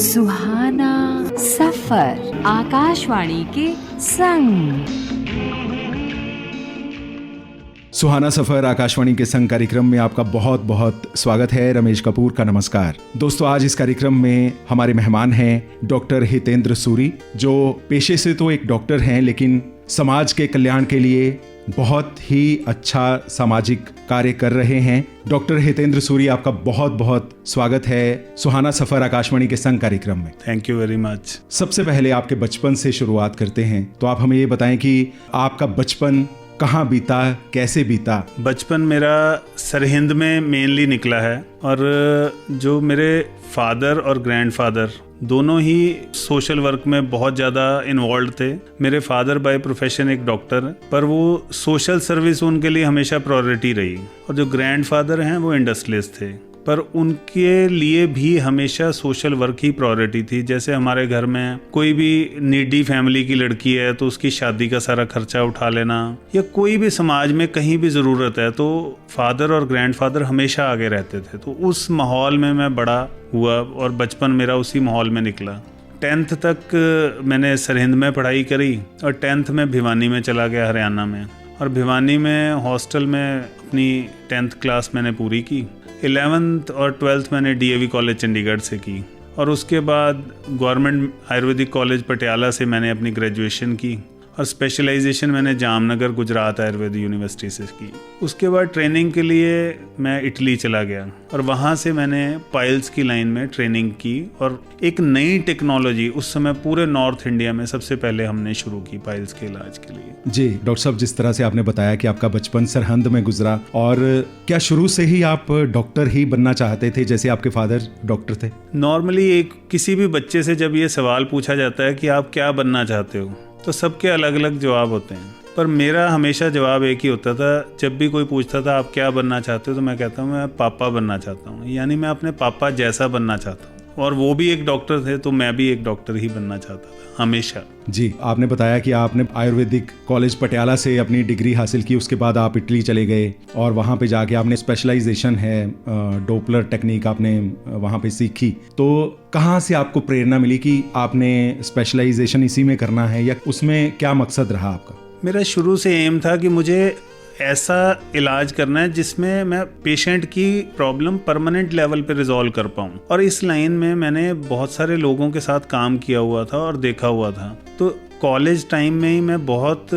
सुहाना सफर आकाशवाणी के संग। सुहाना सफर आकाशवाणी के संग कार्यक्रम में आपका बहुत बहुत स्वागत है। रमेश कपूर का नमस्कार। दोस्तों, आज इस कार्यक्रम में हमारे मेहमान हैं डॉक्टर हितेंद्र सूरी, जो पेशे से तो एक डॉक्टर हैं, लेकिन समाज के कल्याण के लिए बहुत ही अच्छा सामाजिक कार्य कर रहे हैं। डॉक्टर हितेंद्र सूरी, आपका बहुत बहुत स्वागत है सुहाना सफर आकाशवाणी के संग कार्यक्रम में। Thank you very much. सबसे पहले आपके बचपन से शुरुआत करते हैं, तो आप हमें ये बताएं कि आपका बचपन कहाँ बीता, कैसे बीता? बचपन मेरा सरहिंद में मेनली निकला है, और जो मेरे फादर और ग्रैंडफादर दोनों ही सोशल वर्क में बहुत ज़्यादा इन्वॉल्व थे। मेरे फादर बाय प्रोफेशन एक डॉक्टर हैं, पर वो सोशल सर्विस उनके लिए हमेशा प्रायोरिटी रही, और जो ग्रैंडफादर हैं वो इंडस्ट्रियलिस्ट थे, पर उनके लिए भी हमेशा सोशल वर्क ही प्रायोरिटी थी। जैसे हमारे घर में कोई भी नीडी फैमिली की लड़की है तो उसकी शादी का सारा खर्चा उठा लेना, या कोई भी समाज में कहीं भी ज़रूरत है तो फादर और ग्रैंडफादर हमेशा आगे रहते थे। तो उस माहौल में मैं बड़ा हुआ और बचपन मेरा उसी माहौल में निकला। 10th तक मैंने सरहिंद में पढ़ाई करी, और 10th में भिवानी में चला गया, हरियाणा में, और भिवानी में हॉस्टल में अपनी 10th क्लास मैंने पूरी की। 11th और 12th मैंने DAV कॉलेज चंडीगढ़ से की, और उसके बाद गवर्नमेंट आयुर्वेदिक कॉलेज पटियाला से मैंने अपनी ग्रेजुएशन की, और स्पेशलाइजेशन मैंने जामनगर गुजरात आयुर्वेद यूनिवर्सिटी से की। उसके बाद ट्रेनिंग के लिए मैं इटली चला गया, और वहाँ से मैंने पाइल्स की लाइन में ट्रेनिंग की, और एक नई टेक्नोलॉजी उस समय पूरे नॉर्थ इंडिया में सबसे पहले हमने शुरू की पाइल्स के इलाज के लिए। जी डॉक्टर साहब, जिस तरह से आपने बताया कि आपका बचपन सरहंद में गुजरा, और क्या शुरू से ही आप डॉक्टर ही बनना चाहते थे जैसे आपके फादर डॉक्टर थे? नॉर्मली एक किसी भी बच्चे से जब ये सवाल पूछा जाता है कि आप क्या बनना चाहते हो, तो सबके अलग अलग जवाब होते हैं, पर मेरा हमेशा जवाब एक ही होता था। जब भी कोई पूछता था आप क्या बनना चाहते हो, तो मैं कहता हूँ मैं पापा बनना चाहता हूँ, यानी मैं अपने पापा जैसा बनना चाहता हूँ, और वो भी एक डॉक्टर थे तो मैं भी एक डॉक्टर ही बनना चाहता था हमेशा। जी, आपने बताया कि आपने आयुर्वेदिक कॉलेज पटियाला से अपनी डिग्री हासिल की, उसके बाद आप इटली चले गए, और वहाँ पे जाके आपने स्पेशलाइजेशन है डोपलर टेक्निक आपने वहाँ पे सीखी। तो कहाँ से आपको प्रेरणा मिली कि आपने स्पेशलाइजेशन इसी में करना है, या उसमें क्या मकसद रहा आपका? मेरा शुरू से एम था कि मुझे ऐसा इलाज करना है जिसमें मैं पेशेंट की प्रॉब्लम परमानेंट लेवल पे रिजॉल्व कर पाऊँ, और इस लाइन में मैंने बहुत सारे लोगों के साथ काम किया हुआ था और देखा हुआ था। तो कॉलेज टाइम में ही मैं बहुत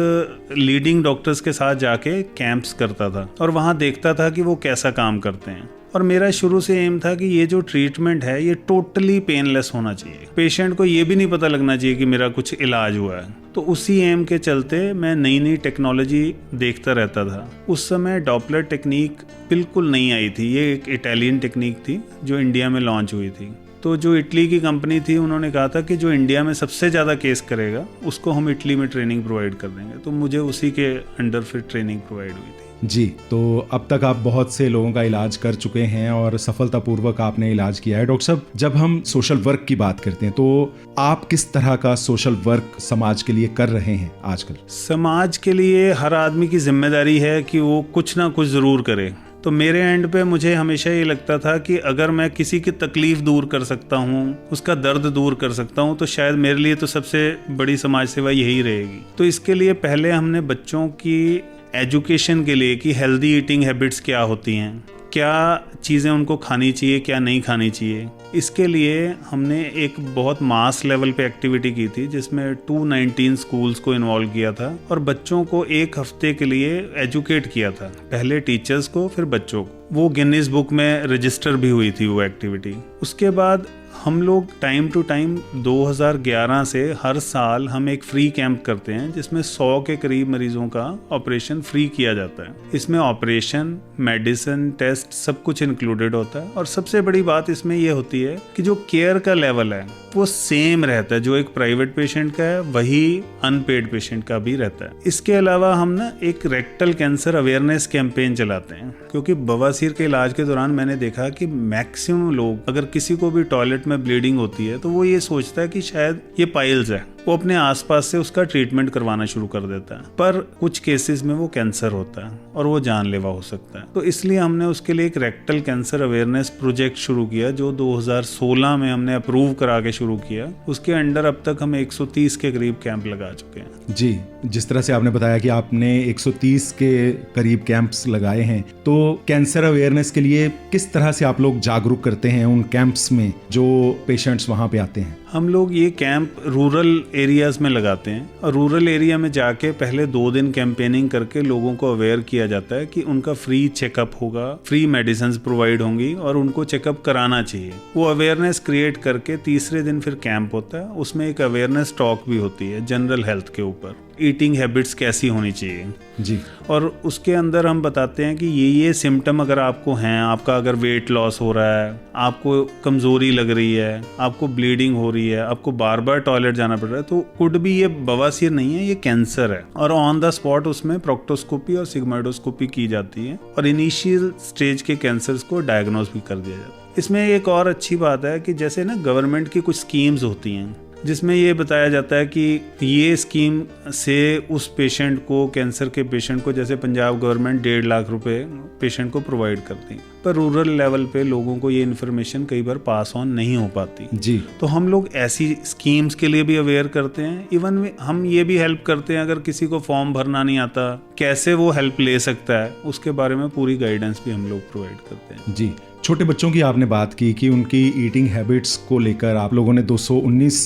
लीडिंग डॉक्टर्स के साथ जाके कैंप्स करता था, और वहाँ देखता था कि वो कैसा काम करते हैं। और मेरा शुरू से एम था कि ये जो ट्रीटमेंट है ये टोटली पेनलेस होना चाहिए, पेशेंट को ये भी नहीं पता लगना चाहिए कि मेरा कुछ इलाज हुआ है। तो उसी एम के चलते मैं नई नई टेक्नोलॉजी देखता रहता था। उस समय डॉपलर टेक्निक बिल्कुल नहीं आई थी, ये एक इटालियन टेक्निक थी जो इंडिया में लॉन्च हुई थी। तो जो इटली की कंपनी थी उन्होंने कहा था कि जो इंडिया में सबसे ज़्यादा केस करेगा उसको हम इटली में ट्रेनिंग प्रोवाइड कर देंगे, तो मुझे उसी के अंडर फिर ट्रेनिंग प्रोवाइड हुई थी। जी, तो अब तक आप बहुत से लोगों का इलाज कर चुके हैं और सफलतापूर्वक आपने इलाज किया है। डॉक्टर साहब, जब हम सोशल वर्क की बात करते हैं तो आप किस तरह का सोशल वर्क समाज के लिए कर रहे हैं आजकल? समाज के लिए हर आदमी की जिम्मेदारी है कि वो कुछ ना कुछ ज़रूर करे। तो मेरे एंड पे मुझे हमेशा ये लगता था कि अगर मैं किसी की तकलीफ दूर कर सकता हूँ, उसका दर्द दूर कर सकता हूँ, तो शायद मेरे लिए तो सबसे बड़ी समाज सेवा यही रहेगी। तो इसके लिए पहले हमने बच्चों की एजुकेशन के लिए कि हेल्दी ईटिंग हैबिट्स क्या होती हैं, क्या चीज़ें उनको खानी चाहिए, क्या नहीं खानी चाहिए, इसके लिए हमने एक बहुत मास लेवल पे एक्टिविटी की थी जिसमें 219 स्कूल्स को इन्वॉल्व किया था, और बच्चों को एक हफ्ते के लिए एजुकेट किया था, पहले टीचर्स को फिर बच्चों को। वो गिनीज बुक में रजिस्टर भी हुई थी वो एक्टिविटी। उसके बाद हम लोग टाइम टू टाइम 2011 से हर साल हम एक फ्री कैंप करते हैं जिसमें 100 के करीब मरीजों का ऑपरेशन फ्री किया जाता है। इसमें ऑपरेशन, मेडिसिन, टेस्ट सब कुछ इंक्लूडेड होता है, और सबसे बड़ी बात इसमें यह होती है कि जो केयर का लेवल है वो सेम रहता है, जो एक प्राइवेट पेशेंट का है वही अनपेड पेशेंट का भी रहता है। इसके अलावा हम ना एक रेक्टल कैंसर अवेयरनेस कैंपेन चलाते हैं, क्योंकि बवासीर के इलाज के दौरान मैंने देखा कि मैक्सिमम लोग, अगर किसी को भी टॉयलेट में ब्लीडिंग होती है तो वो ये सोचता है कि शायद ये पाइल्स है, वो अपने आसपास से उसका ट्रीटमेंट करवाना शुरू कर देता है। पर कुछ केसेस में वो कैंसर होता है और वो जानलेवा हो सकता है। तो इसलिए हमने उसके लिए एक रेक्टल कैंसर अवेयरनेस प्रोजेक्ट शुरू किया, जो 2016 में हमने अप्रूव करा के शुरू किया। उसके अंडर अब तक हम 130 के करीब कैंप लगा चुके हैं। जी, जिस तरह से आपने बताया कि आपने 130 के करीब कैंप्स लगाए हैं, तो कैंसर अवेयरनेस के लिए किस तरह से आप लोग जागरूक करते हैं उन कैंप्स में जो पेशेंट्स वहां पे आते हैं? हम लोग ये कैंप रूरल एरियाज में लगाते हैं और रूरल एरिया में जाके पहले 2 दिन कैंपेनिंग करके लोगों को अवेयर किया जाता है कि उनका फ्री चेकअप होगा, फ्री मेडिसिन प्रोवाइड होंगी और उनको चेकअप कराना चाहिए। वो अवेयरनेस क्रिएट करके तीसरे दिन फिर कैंप होता है। उसमें एक अवेयरनेस टॉक भी होती है जनरल हेल्थ के ऊपर, ईटिंग हैबिट्स कैसी होनी चाहिए जी। और उसके अंदर हम बताते हैं कि ये सिम्टम अगर आपको हैं, आपका अगर वेट लॉस हो रहा है, आपको कमजोरी लग रही है, आपको ब्लीडिंग हो रही है, आपको बार बार टॉयलेट जाना पड़ रहा है, तो कुड भी ये बवासीर नहीं है, ये कैंसर है। और ऑन द स्पॉट उसमें प्रोक्टोस्कोपी और सिग्मोइडोस्कोपी की जाती है और इनिशियल स्टेज के कैंसर्स को डायग्नोज भी कर दिया जाता है। इसमें एक और अच्छी बात है कि जैसे ना गवर्नमेंट की कुछ स्कीम्स होती हैं जिसमें ये बताया जाता है कि ये स्कीम से उस पेशेंट को, कैंसर के पेशेंट को, जैसे पंजाब गवर्नमेंट 1.5 लाख रुपए पेशेंट को प्रोवाइड करती है, पर रूरल लेवल पे लोगों को ये इन्फॉर्मेशन कई बार पास ऑन नहीं हो पाती जी। तो हम लोग ऐसी स्कीम्स के लिए भी अवेयर करते हैं। इवन हम ये भी हेल्प करते हैं, अगर किसी को फॉर्म भरना नहीं आता, कैसे वो हेल्प ले सकता है, उसके बारे में पूरी गाइडेंस भी हम लोग प्रोवाइड करते हैं। जी, छोटे बच्चों की आपने बात की कि उनकी ईटिंग हैबिट्स को लेकर आप लोगों ने 219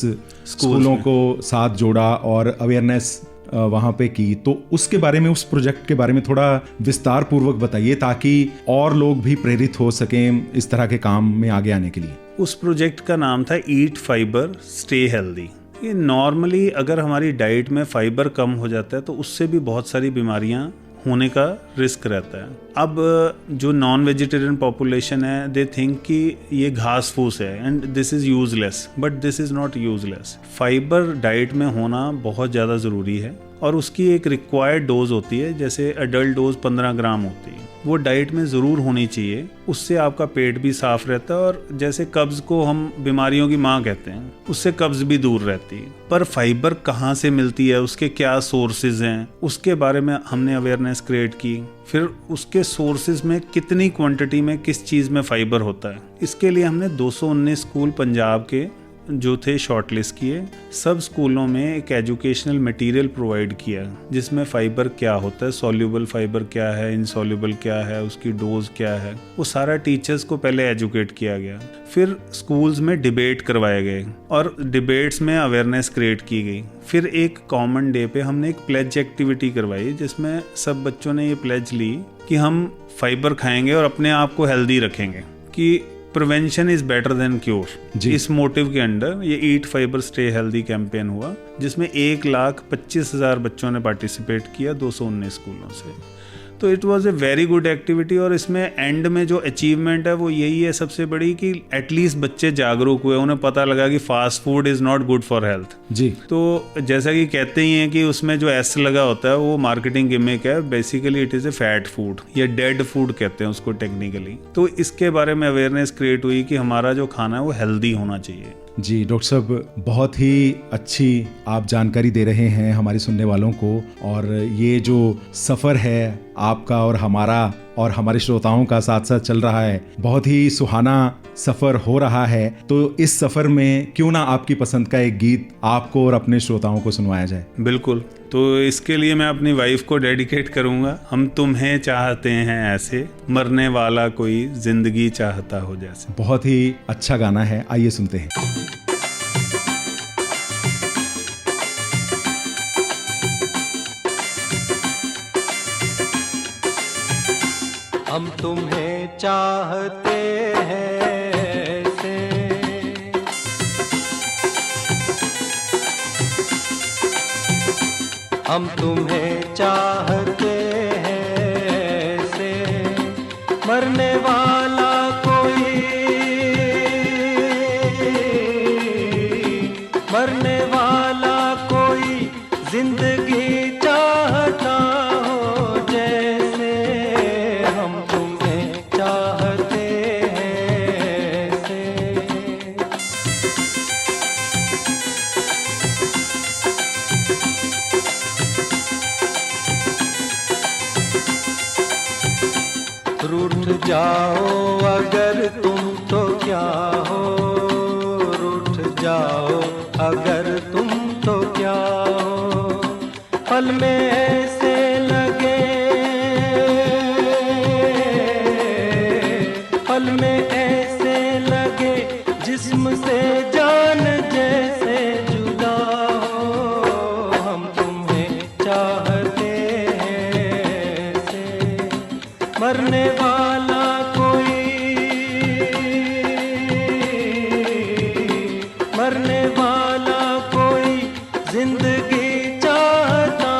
स्कूलों को साथ जोड़ा और अवेयरनेस वहाँ पे की, तो उसके बारे में, उस प्रोजेक्ट के बारे में थोड़ा विस्तार पूर्वक बताइए ताकि और लोग भी प्रेरित हो सकें इस तरह के काम में आगे आने के लिए। उस प्रोजेक्ट का नाम था ईट फाइबर स्टे हेल्दी। ये नॉर्मली अगर हमारी डाइट में फाइबर कम हो जाता है तो उससे भी बहुत सारी बीमारियां होने का रिस्क रहता है। अब जो नॉन वेजिटेरियन पॉपुलेशन है, दे थिंक कि ये घास फूस है and this is useless, but this is not useless. Fibre diet में होना बहुत ज़्यादा ज़रूरी है और उसकी एक रिक्वायर्ड डोज होती है, जैसे एडल्ट डोज 15 ग्राम होती है, वो डाइट में ज़रूर होनी चाहिए। उससे आपका पेट भी साफ रहता है और जैसे कब्ज़ को हम बीमारियों की माँ कहते हैं, उससे कब्ज़ भी दूर रहती है। पर फाइबर कहाँ से मिलती है, उसके क्या सोर्सेज हैं, उसके बारे में हमने अवेयरनेस क्रिएट की। फिर उसके सोर्सेज में कितनी क्वांटिटी में किस चीज़ में फाइबर होता है, इसके लिए हमने 219 स्कूल पंजाब के जो थे शॉर्टलिस्ट किए। सब स्कूलों में एक एजुकेशनल मटेरियल प्रोवाइड किया जिसमें फाइबर क्या होता है, सॉल्युबल फाइबर क्या है, इनसॉल्युबल क्या है, उसकी डोज क्या है, वो सारा टीचर्स को पहले एजुकेट किया गया। फिर स्कूल्स में डिबेट करवाए गए और डिबेट्स में अवेयरनेस क्रिएट की गई। फिर एक कॉमन डे पे हमने एक प्लेज एक्टिविटी करवाई जिसमें सब बच्चों ने ये प्लेज ली कि हम फाइबर खाएंगे और अपने आप को हेल्दी रखेंगे, कि prevention is better than cure. इस मोटिव के अंडर ये ईट फाइबर स्टे हेल्दी कैंपेन हुआ जिसमें 1,25,000 बच्चों ने पार्टिसिपेट किया 219 स्कूलों से। तो it was a very good activity और इसमें एंड में जो अचीवमेंट है वो यही है सबसे बड़ी, कि एटलीस्ट बच्चे जागरूक हुए, उन्हें पता लगा कि fast food is not good for health जी। तो जैसा कि कहते ही हैं कि उसमें जो एस लगा होता है वो मार्केटिंग गिमिक है, basically it is a fat food या डेड फूड कहते हैं उसको टेक्निकली। तो इसके बारे में अवेयरनेस क्रिएट हुई कि हमारा जो खाना है वो हेल्दी होना चाहिए। जी डॉक्टर साहब, बहुत ही अच्छी आप जानकारी दे रहे हैं हमारे सुनने वालों को, और ये जो सफ़र है आपका और हमारा और हमारे श्रोताओं का साथ साथ चल रहा है, बहुत ही सुहाना सफ़र हो रहा है। तो इस सफ़र में क्यों ना आपकी पसंद का एक गीत आपको और अपने श्रोताओं को सुनवाया जाए। बिल्कुल, तो इसके लिए मैं अपनी वाइफ को डेडिकेट करूंगा। हम तुम्हें चाहते हैं ऐसे, मरने वाला कोई जिंदगी चाहता हो जैसे। बहुत ही अच्छा गाना है, आइए सुनते हैं। हम तुम्हें चाहते हैं ऐसे, हम तुम्हें चाहते हैं ऐसे, मरने वाला कोई, मरने वाला कोई जिंदगी चाहता हो जैसे, हम तुम्हें चाहते हैं ऐसे। जाओ अगर तुम तो क्या हो, रूठ जाओ अगर तुम तो क्या हो। पल में ऐसे लगे, पल में ऐसे लगे जिस्म से जान जैसे जुदा हो। हम तुम्हें चाहते हैं ऐसे, मरने वाला कोई, मरने वाला कोई जिंदगी चाहता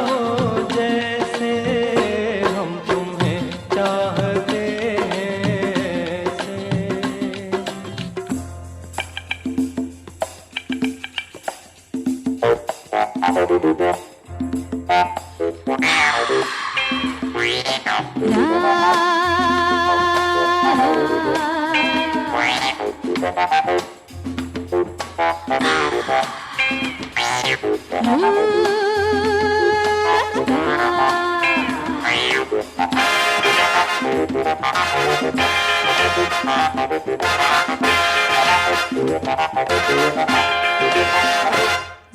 हो जैसे, हम तुम्हें चाहते हैं ऐसे।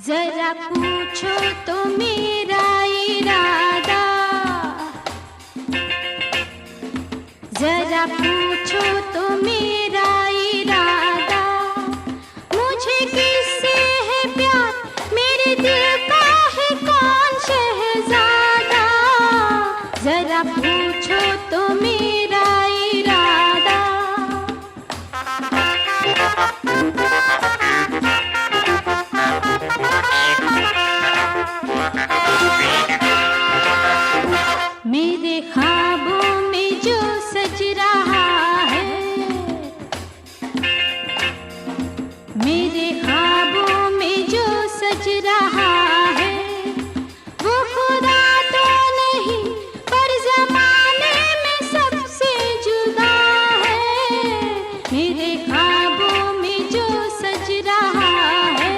जरा पूछो तो मेरा इरादा, जरा पूछो तो मेरा इरादा, मुझे किससे है प्यार, मेरे दिल का है कौन शहजादा। जरा पूछो तो मेरा इरादा। मेरे ख्वाबों में जो सज रहा है, मेरे ख्वाबों में जो सज रहा है, वो खुदा तो नहीं पर जमाने में सबसे जुदा है। मेरे ख्वाबों में जो सज रहा है।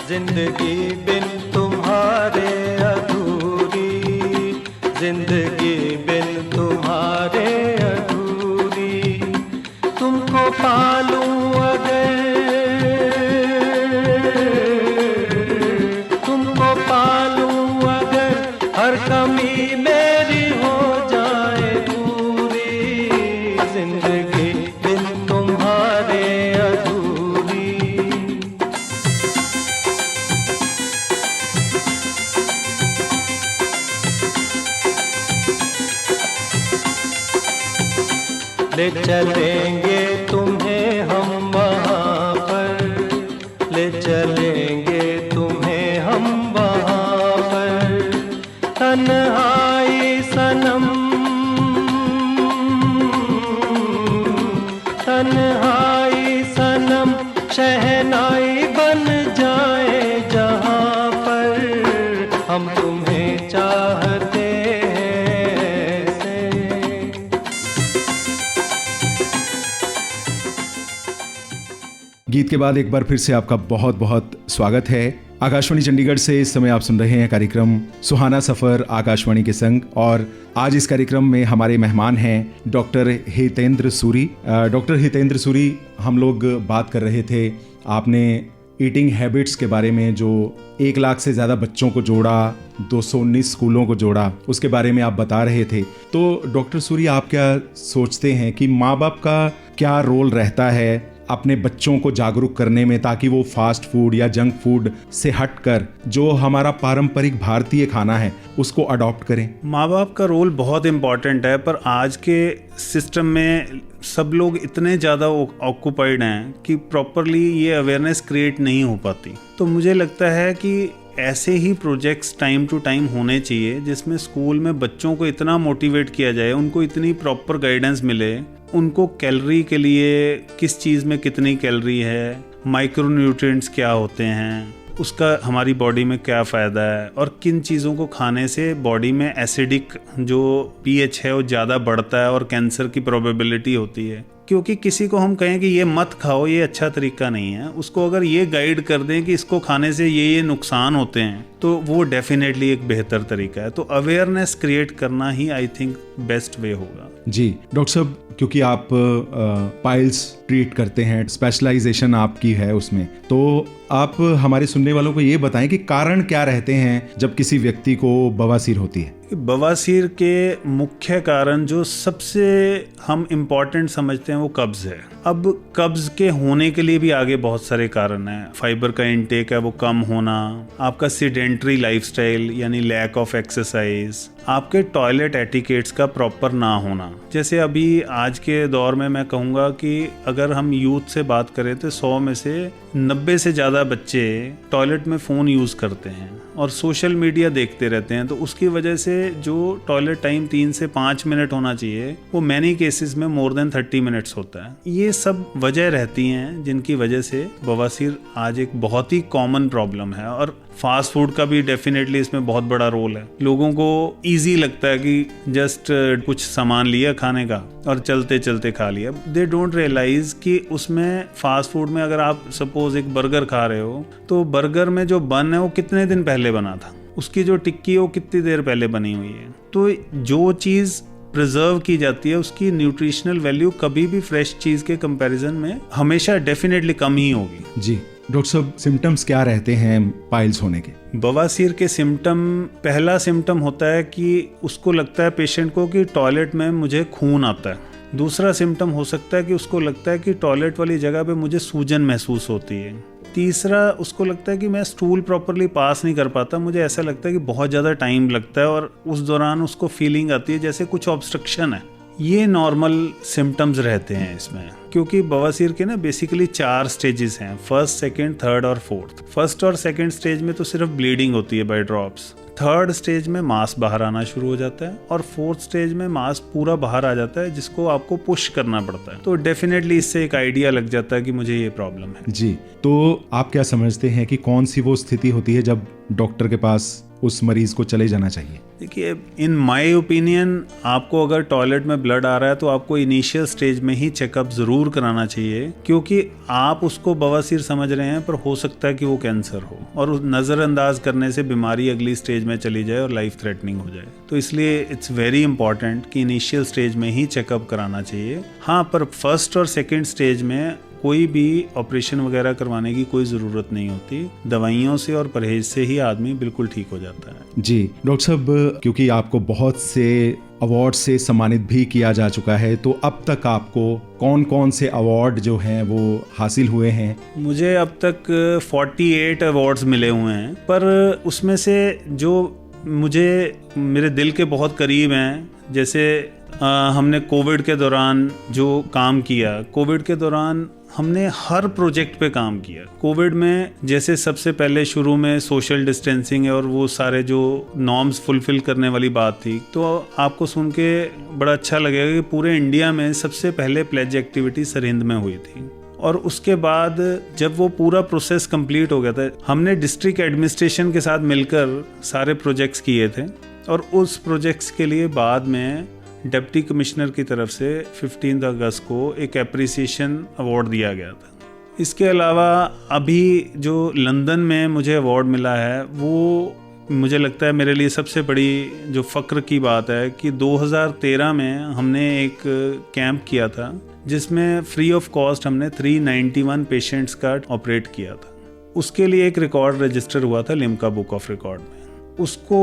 जिंदगी बिन तुम्हारे अधूरी, जिंदगी बिन तुम्हारे अधूरी। तुमको पालूं अगर, तुमको पालूं अगर, हर कमी मेरी हो जाए पूरी। जिंदगी बिन तुम्हारे अधूरी। ले चलेंगे तुम्हें हम वहाँ पर, ले चलेंगे तुम्हें हम वहाँ पर। तन्हाई सनम, तन्हाई सनम शहनाई बन जाए जहाँ पर। हम तुम्हें चाहते हैं ऐसे। गीत के बाद एक बार फिर से आपका बहुत बहुत स्वागत है। आकाशवाणी चंडीगढ़ से इस समय आप सुन रहे हैं कार्यक्रम सुहाना सफर आकाशवाणी के संग, और आज इस कार्यक्रम में हमारे मेहमान हैं डॉक्टर हितेंद्र सूरी। डॉक्टर हितेंद्र सूरी, हम लोग बात कर रहे थे, आपने ईटिंग हैबिट्स के बारे में, जो 1 लाख से ज़्यादा बच्चों को जोड़ा, 219 स्कूलों को जोड़ा, उसके बारे में आप बता रहे थे। तो डॉक्टर सूरी, आप क्या सोचते हैं कि माँ बाप का क्या रोल रहता है अपने बच्चों को जागरूक करने में, ताकि वो फास्ट फूड या जंक फूड से हटकर जो हमारा पारंपरिक भारतीय खाना है उसको अडॉप्ट करें? माँ बाप का रोल बहुत इम्पॉर्टेंट है, पर आज के सिस्टम में सब लोग इतने ज़्यादा ऑक्यूपाइड हैं कि प्रॉपरली ये अवेयरनेस क्रिएट नहीं हो पाती। तो मुझे लगता है कि ऐसे ही प्रोजेक्ट्स टाइम टू टाइम होने चाहिए जिसमें स्कूल में बच्चों को इतना मोटिवेट किया जाए, उनको इतनी प्रॉपर गाइडेंस मिले, उनको कैलोरी के लिए किस चीज़ में कितनी कैलोरी है, माइक्रोन्यूट्रिएंट्स क्या होते हैं, उसका हमारी बॉडी में क्या फ़ायदा है और किन चीज़ों को खाने से बॉडी में एसिडिक जो pH है वो ज़्यादा बढ़ता है और कैंसर की प्रोबेबिलिटी होती है। क्योंकि किसी को हम कहें कि ये मत खाओ, ये अच्छा तरीका नहीं है, उसको अगर ये गाइड कर दें कि इसको खाने से ये नुकसान होते हैं, तो वो डेफिनेटली एक बेहतर तरीका है। तो अवेयरनेस क्रिएट करना ही आई थिंक बेस्ट वे होगा। जी डॉक्टर साहब, क्योंकि आप पाइल्स ट्रीट करते हैं, स्पेशलाइजेशन आपकी है उसमें, तो आप हमारे सुनने वालों को ये बताएं कि कारण क्या रहते हैं जब किसी व्यक्ति को बवासीर होती है। बवासीर के मुख्य कारण जो सबसे हम इम्पॉर्टेंट समझते हैं वो कब्ज़ है। अब कब्ज़ के होने के लिए भी आगे बहुत सारे कारण हैं। फाइबर का इंटेक है वो कम होना, आपका सीडेंटरी लाइफस्टाइल यानी लैक ऑफ एक्सरसाइज, आपके टॉयलेट एटिकेट्स का प्रॉपर ना होना। जैसे अभी आज के दौर में मैं कहूँगा कि अगर हम यूथ से बात करें तो 100 में से 90 से ज़्यादा बच्चे टॉयलेट में फ़ोन यूज़ करते हैं और सोशल मीडिया देखते रहते हैं। तो उसकी वजह से जो टॉयलेट टाइम 3 से 5 मिनट होना चाहिए वो मैनी केसेस में मोर देन 30 मिनट्स होता है। ये सब वजह रहती हैं जिनकी वजह से बवासीर आज एक बहुत ही कॉमन प्रॉब्लम है। और फास्ट फूड का भी डेफिनेटली इसमें बहुत बड़ा रोल है। लोगों को इजी लगता है कि जस्ट कुछ सामान लिया खाने का और चलते चलते खा लिया। दे डोंट रियलाइज कि उसमें फास्ट फूड में अगर आप सपोज एक बर्गर खा रहे हो तो बर्गर में जो बन है वो कितने दिन पहले बना था, उसकी जो टिक्की है वो कितनी देर पहले बनी हुई है। तो जो चीज़ प्रिजर्व की जाती है उसकी न्यूट्रिशनल वैल्यू कभी भी फ्रेश चीज़ के कंपैरिजन में हमेशा डेफिनेटली कम ही होगी। जी डॉक्टर साहब, सिम्टम्स क्या रहते हैं पाइल्स होने के? बवासीर के सिम्टम, पहला सिम्टम होता है कि उसको लगता है पेशेंट को कि टॉयलेट में मुझे खून आता है। दूसरा सिम्टम हो सकता है कि उसको लगता है कि टॉयलेट वाली जगह पे मुझे सूजन महसूस होती है। तीसरा उसको लगता है कि मैं स्टूल प्रॉपरली पास नहीं कर पाता, मुझे ऐसा लगता है कि बहुत ज़्यादा टाइम लगता है और उस दौरान उसको फीलिंग आती है जैसे कुछ ऑब्स्ट्रक्शन है। ये नॉर्मल सिम्टम्स रहते हैं इसमें, क्योंकि बवासीर के ना बेसिकली 4 स्टेजेस हैं, फर्स्ट, सेकंड, थर्ड और फोर्थ। फर्स्ट और सेकंड स्टेज में तो सिर्फ ब्लीडिंग होती है बाय ड्रॉप्स। थर्ड स्टेज में मांस बाहर आना शुरू हो जाता है और फोर्थ स्टेज में मांस पूरा बाहर आ जाता है जिसको आपको पुश करना पड़ता है। तो डेफिनेटली इससे एक आइडिया लग जाता है कि मुझे ये प्रॉब्लम है। जी, तो आप क्या समझते हैं कि कौन सी वो स्थिति होती है जब डॉक्टर के पास उस मरीज को चले जाना चाहिए? देखिए, इन माय ओपिनियन आपको अगर टॉयलेट में ब्लड आ रहा है तो आपको इनिशियल स्टेज में ही चेकअप ज़रूर कराना चाहिए, क्योंकि आप उसको बवासीर समझ रहे हैं पर हो सकता है कि वो कैंसर हो और नज़रअंदाज करने से बीमारी अगली स्टेज में चली जाए और लाइफ थ्रेटनिंग हो जाए। तो इसलिए इट्स वेरी इंपॉर्टेंट कि इनिशियल स्टेज में ही चेकअप कराना चाहिए। हाँ, पर फर्स्ट और सेकेंड स्टेज में कोई भी ऑपरेशन वगैरह करवाने की कोई ज़रूरत नहीं होती। दवाइयों से और परहेज से ही आदमी बिल्कुल ठीक हो जाता है। जी डॉक्टर साहब, क्योंकि आपको बहुत से अवार्ड से सम्मानित भी किया जा चुका है, तो अब तक आपको कौन कौन से अवार्ड जो हैं वो हासिल हुए हैं? मुझे अब तक 48 अवार्ड्स मिले हुए हैं, पर उसमें से जो मुझे मेरे दिल के बहुत करीब हैं, जैसे हमने कोविड के दौरान जो काम किया, कोविड के दौरान हमने हर प्रोजेक्ट पे काम किया। कोविड में जैसे सबसे पहले शुरू में सोशल डिस्टेंसिंग और वो सारे जो नॉर्म्स फुलफिल करने वाली बात थी, तो आपको सुन के बड़ा अच्छा लगेगा कि पूरे इंडिया में सबसे पहले प्लेज एक्टिविटी सरहिंद में हुई थी। और उसके बाद जब वो पूरा प्रोसेस कंप्लीट हो गया था, हमने डिस्ट्रिक्ट एडमिनिस्ट्रेशन के साथ मिलकर सारे प्रोजेक्ट्स किए थे और उस प्रोजेक्ट्स के लिए बाद में डिप्टी कमिश्नर की तरफ से 15 अगस्त को एक एप्रिसिएशन अवार्ड दिया गया था। इसके अलावा अभी जो लंदन में मुझे अवार्ड मिला है, वो मुझे लगता है मेरे लिए सबसे बड़ी जो फ़क्र की बात है कि 2013 में हमने एक कैंप किया था जिसमें फ्री ऑफ कॉस्ट हमने 391 पेशेंट्स का ऑपरेट किया था। उसके लिए एक रिकॉर्ड रजिस्टर हुआ था लिम्का बुक ऑफ रिकॉर्ड में। उसको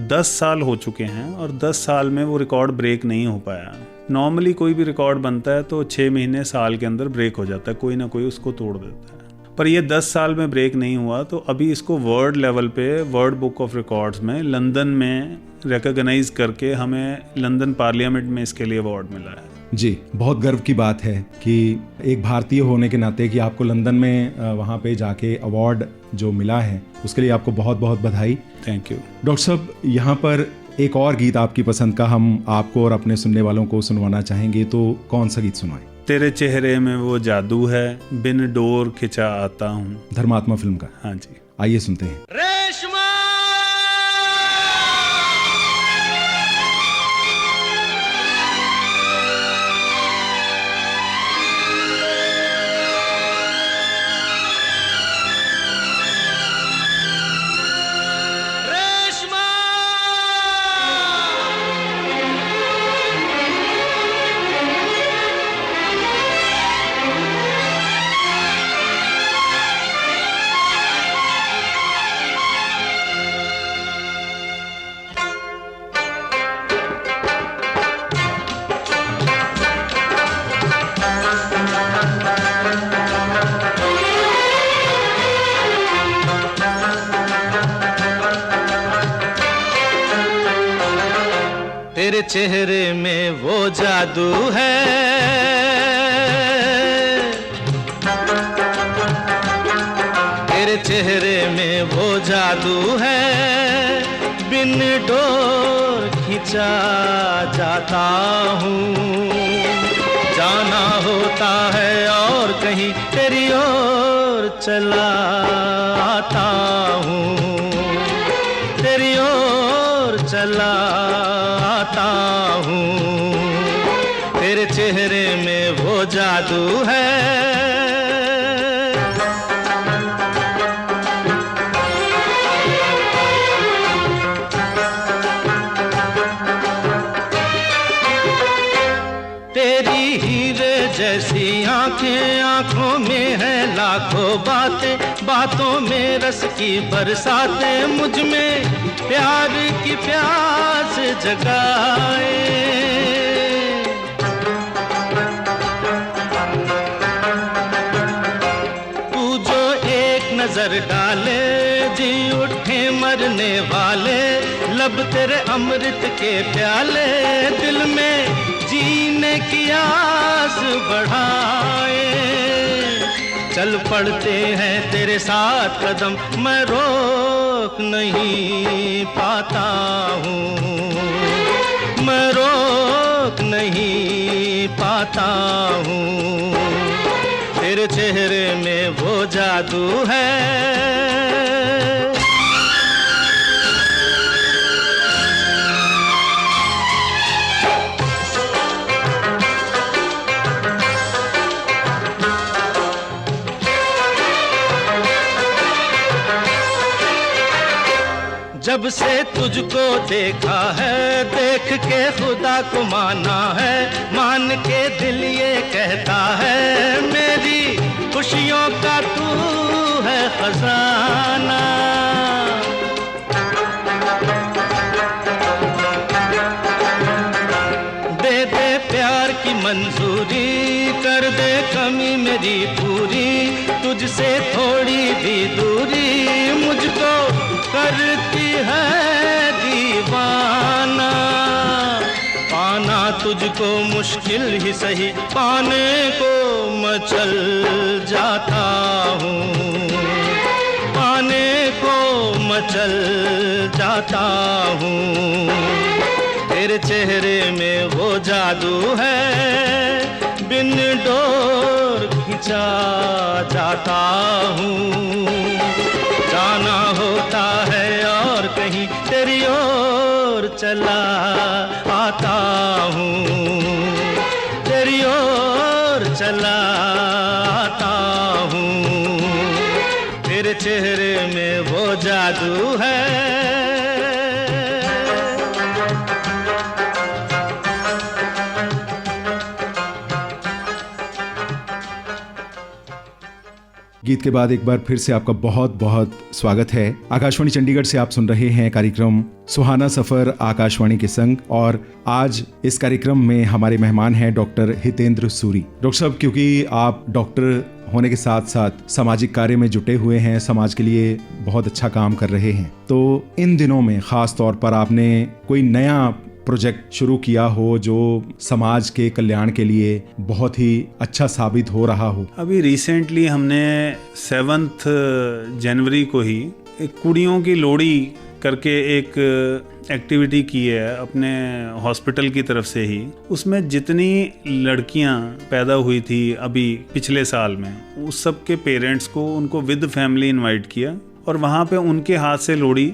10 साल हो चुके हैं और 10 साल में वो रिकॉर्ड ब्रेक नहीं हो पाया। नॉर्मली कोई भी रिकॉर्ड बनता है तो 6 महीने साल के अंदर ब्रेक हो जाता है, कोई ना कोई उसको तोड़ देता है, पर ये 10 साल में ब्रेक नहीं हुआ। तो अभी इसको वर्ल्ड लेवल पे वर्ल्ड बुक ऑफ रिकॉर्ड्स में लंदन में रिकॉग्नाइज करके हमें लंदन पार्लियामेंट में इसके लिए अवार्ड मिला है। जी, बहुत गर्व की बात है कि एक भारतीय होने के नाते कि आपको लंदन में वहाँ पे जाके अवार्ड जो मिला है, उसके लिए आपको बहुत बहुत बधाई। थैंक यू डॉक्टर साहब। यहाँ पर एक और गीत आपकी पसंद का हम आपको और अपने सुनने वालों को सुनवाना चाहेंगे, तो कौन सा गीत सुनाएं? तेरे चेहरे में वो जादू है, बिन डोर खिंचा आता हूँ। धर्मात्मा फिल्म का। हाँ जी। आइए सुनते हैं। रेशमा तेरे चेहरे में वो जादू है, तेरे चेहरे में वो जादू है, बिन डोर खिंचा जाता हूँ। जाना होता है और कहीं तेरी ओर चला आता हूँ, तेरी ओर चला आता हूँ। तेरे चेहरे में वो जादू है। तेरी हीरे जैसी आंखें, आंखों में है लाखों बातें, बातों में रस की बरसातें, मुझ में प्यार की प्यास जगाए। तू जो एक नजर डाले जी उठे मरने वाले, लब तेरे अमृत के प्याले, दिल में जीने की आस बढ़ाए। चल पड़ते हैं तेरे साथ कदम, मैं रोक नहीं पाता हूँ, मैं रोक नहीं पाता हूँ। तेरे चेहरे में वो जादू है। जब से तुझको देखा है, देख के खुदा को माना है, मान के दिल ये कहता है, मेरी खुशियों का तू है खजाना। दे दे प्यार की मंजूरी, कर दे कमी मेरी पूरी, तुझसे थोड़ी भी दूरी मुझको करती है दीवाना। पाना तुझको मुश्किल ही सही, पाने को मचल जाता हूँ, पाने को मचल जाता हूँ। तेरे चेहरे में वो जादू है, बिन डोर खिंचा जाता हूँ। जाना होता है और कहीं तेरी ओर चला आता हूँ, तेरी ओर चला आता हूँ। तेरे चेहरे में वो जादू है। गीत के बाद एक बार फिर से आपका बहुत बहुत स्वागत है। आकाशवाणी चंडीगढ़ से आप सुन रहे हैं कार्यक्रम सुहाना सफर आकाशवाणी के संग, और आज इस कार्यक्रम में हमारे मेहमान हैं डॉक्टर हितेंद्र सूरी। डॉक्टर साहब, क्योंकि आप डॉक्टर होने के साथ साथ सामाजिक कार्य में जुटे हुए हैं, समाज के लिए बहुत अच्छा काम कर रहे हैं, तो इन दिनों में खास तौर पर आपने कोई नया प्रोजेक्ट शुरू किया हो जो समाज के कल्याण के लिए बहुत ही अच्छा साबित हो रहा हो? अभी रिसेंटली हमने 7 जनवरी को ही एक कुड़ियों की लोड़ी करके एक एक्टिविटी की है अपने हॉस्पिटल की तरफ से ही। उसमें जितनी लड़कियां पैदा हुई थी अभी पिछले साल में, उस सब के पेरेंट्स को, उनको विद फैमिली इनवाइट किया और वहाँ पे उनके हाथ से लोहड़ी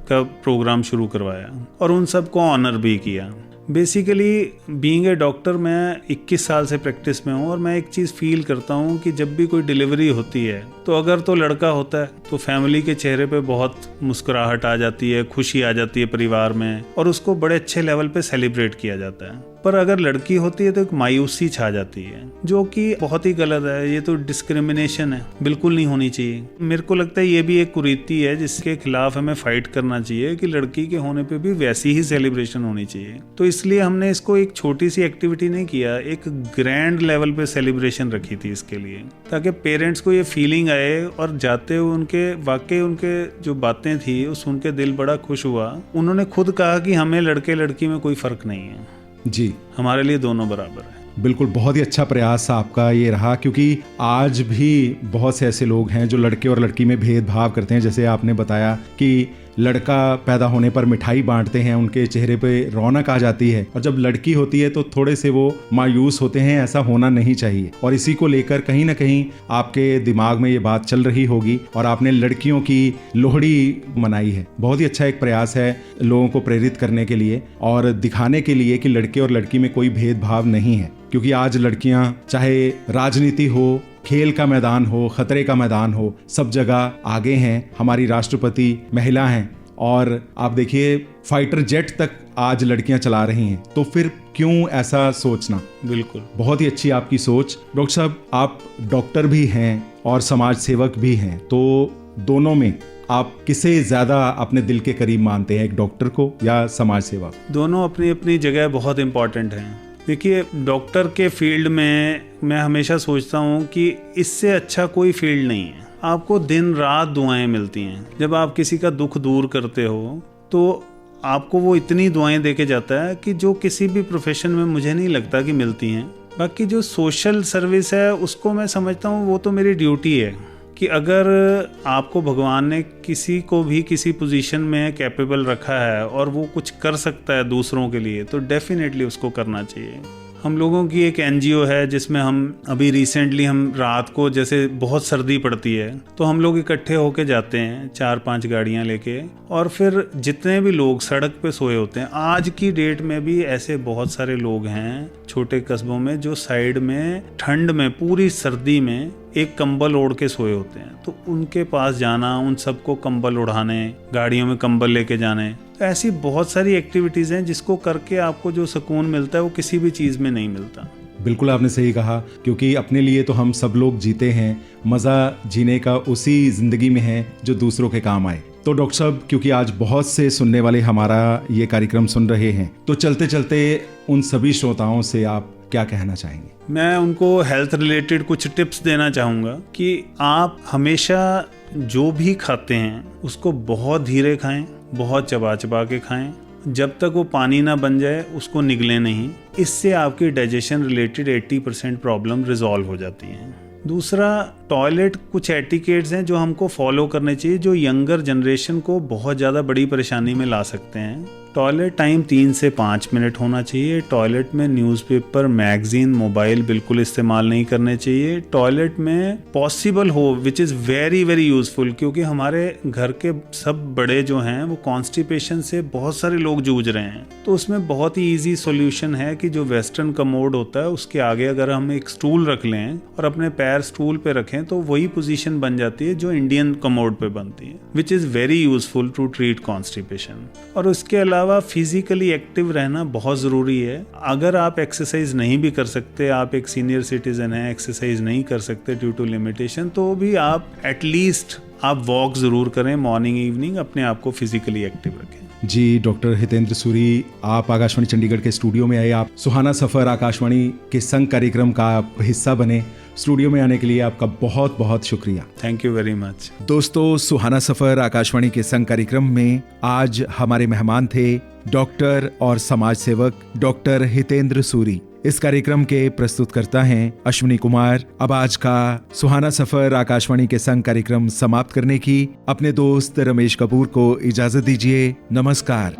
का प्रोग्राम शुरू करवाया और उन सबको ऑनर भी किया। बेसिकली बीइंग ए डॉक्टर मैं 21 साल से प्रैक्टिस में हूँ और मैं एक चीज़ फील करता हूँ कि जब भी कोई डिलीवरी होती है तो अगर तो लड़का होता है तो फैमिली के चेहरे पे बहुत मुस्कुराहट आ जाती है, खुशी आ जाती है परिवार में और उसको बड़े अच्छे लेवल पे सेलिब्रेट किया जाता है। पर अगर लड़की होती है तो एक मायूसी छा जाती है, जो कि बहुत ही गलत है। ये तो डिस्क्रिमिनेशन है, बिल्कुल नहीं होनी चाहिए। मेरे को लगता है ये भी एक कुरीति है जिसके खिलाफ हमें फाइट करना चाहिए कि लड़की के होने पे भी वैसी ही सेलिब्रेशन होनी चाहिए। तो इसलिए हमने इसको एक छोटी सी एक्टिविटी नहीं किया, एक ग्रैंड लेवल पे सेलिब्रेशन रखी थी इसके लिए, ताकि पेरेंट्स को ये फीलिंग आए और जाते हुए उनके वाकई उनके जो बातें थी उस सुन के दिल बड़ा खुश हुआ। उन्होंने खुद कहा कि हमें लड़के लड़की में कोई फर्क नहीं है जी, हमारे लिए दोनों बराबर है। बिल्कुल, बहुत ही अच्छा प्रयास आपका ये रहा, क्योंकि आज भी बहुत से ऐसे लोग हैं जो लड़के और लड़की में भेदभाव करते हैं। जैसे आपने बताया कि लड़का पैदा होने पर मिठाई बांटते हैं, उनके चेहरे पे रौनक आ जाती है, और जब लड़की होती है तो थोड़े से वो मायूस होते हैं। ऐसा होना नहीं चाहिए और इसी को लेकर कहीं ना कहीं आपके दिमाग में ये बात चल रही होगी और आपने लड़कियों की लोहड़ी मनाई है। बहुत ही अच्छा एक प्रयास है लोगों को प्रेरित करने के लिए और दिखाने के लिए कि लड़के और लड़की में कोई भेदभाव नहीं है। क्योंकि आज लड़कियां चाहे राजनीति हो, खेल का मैदान हो, खतरे का मैदान हो, सब जगह आगे हैं। हमारी राष्ट्रपति महिला हैं और आप देखिए फाइटर जेट तक आज लड़कियां चला रही हैं। तो फिर क्यों ऐसा सोचना? बिल्कुल, बहुत ही अच्छी आपकी सोच। डॉक्टर साहब, आप डॉक्टर भी हैं और समाज सेवक भी हैं, तो दोनों में आप किसे ज्यादा अपने दिल के करीब मानते हैं, एक डॉक्टर को या समाज सेवक? दोनों अपनी अपनी जगह बहुत इंपॉर्टेंट हैं। देखिए, डॉक्टर के फील्ड में मैं हमेशा सोचता हूँ कि इससे अच्छा कोई फील्ड नहीं है। आपको दिन रात दुआएं मिलती हैं। जब आप किसी का दुख दूर करते हो तो आपको वो इतनी दुआएं देके जाता है कि जो किसी भी प्रोफेशन में मुझे नहीं लगता कि मिलती हैं। बाकी जो सोशल सर्विस है उसको मैं समझता हूँ वो तो मेरी ड्यूटी है कि अगर आपको भगवान ने किसी को भी किसी पोजीशन में कैपेबल रखा है और वो कुछ कर सकता है दूसरों के लिए, तो डेफिनेटली उसको करना चाहिए। हम लोगों की एक एनजीओ है जिसमें हम अभी रिसेंटली हम रात को, जैसे बहुत सर्दी पड़ती है तो हम लोग इकट्ठे होके जाते हैं 4-5 गाड़ियां लेके, और फिर जितने भी लोग सड़क पे सोए होते हैं, आज की डेट में भी ऐसे बहुत सारे लोग हैं छोटे कस्बों में जो साइड में ठंड में पूरी सर्दी में एक कंबल ओढ़ के सोए होते हैं। तो उनके पास जाना, उन सबको कंबल उड़ाने, गाड़ियों में कंबल लेके जाने, तो ऐसी बहुत सारी एक्टिविटीज़ हैं जिसको करके आपको जो सुकून मिलता है वो किसी भी चीज़ में नहीं मिलता। बिल्कुल आपने सही कहा, क्योंकि अपने लिए तो हम सब लोग जीते हैं, मज़ा जीने का उसी ज़िंदगी में है जो दूसरों के काम आए। तो डॉक्टर साहब, क्योंकि आज बहुत से सुनने वाले हमारा ये कार्यक्रम सुन रहे हैं, तो चलते चलते उन सभी श्रोताओं से आप क्या कहना चाहेंगे? मैं उनको हेल्थ रिलेटेड कुछ टिप्स देना चाहूँगा कि आप हमेशा जो भी खाते हैं उसको बहुत धीरे खाएं, बहुत चबा चबा के खाएं। जब तक वो पानी ना बन जाए उसको निगलें नहीं। इससे आपकी डाइजेशन रिलेटेड 80% प्रॉब्लम रिजॉल्व हो जाती हैं। दूसरा, टॉयलेट कुछ एटिकेट्स हैं जो हमको फॉलो करने चाहिए, जो यंगर जनरेशन को बहुत ज़्यादा बड़ी परेशानी में ला सकते हैं। टॉयलेट टाइम 3 से 5 मिनट होना चाहिए। टॉयलेट में न्यूज़पेपर, मैगजीन, मोबाइल बिल्कुल इस्तेमाल नहीं करने चाहिए। टॉयलेट में पॉसिबल हो, विच इज़ वेरी वेरी यूज़फुल, क्योंकि हमारे घर के सब बड़े जो हैं वो कॉन्स्टिपेशन से बहुत सारे लोग जूझ रहे हैं। तो उसमें बहुत ही ईजी सॉल्यूशन है कि जो वेस्टर्न कमोड होता है उसके आगे अगर हम एक स्टूल रख लें और अपने पैर स्टूल पे रखें तो वही पोजीशन बन जाती है जो इंडियन कमोड पे बनती है, which is very useful to treat constipation. और उसके अलावा फिजिकली एक्टिव रहना बहुत ज़रूरी है। अगर आप एक्सरसाइज नहीं भी कर सकते, आप एक सीनियर सिटीजन हैं, एक्सरसाइज नहीं कर सकते ड्यू टू लिमिटेशन, तो भी आप एटलीस्ट आप वॉक ज़रूर करें मॉर्निंग इवनिंग, अपने आप को फिजिकली एक्टिव रखें। जी, डॉक्टर हितेंद्र सूरी, आप आकाशवाणी चंडीगढ़ के स्टूडियो में आए, आप सुहाना सफ़र आकाशवाणी के संग कार्यक्रम का आप हिस्सा बने। स्टूडियो में आने के लिए आपका बहुत बहुत शुक्रिया। Thank you very much. दोस्तों, सुहाना सफ़र आकाशवाणी के संग कार्यक्रम में आज हमारे मेहमान थे डॉक्टर और समाज सेवक डॉक्टर हितेंद्र सूरी। इस कार्यक्रम के प्रस्तुतकर्ता हैं अश्विनी कुमार। अब आज का सुहाना सफ़र आकाशवाणी के संग कार्यक्रम समाप्त करने की अपने दोस्त रमेश कपूर को इजाजत दीजिए। नमस्कार।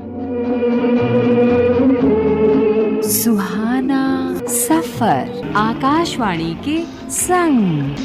सुहाना सफर आकाशवाणी के संग।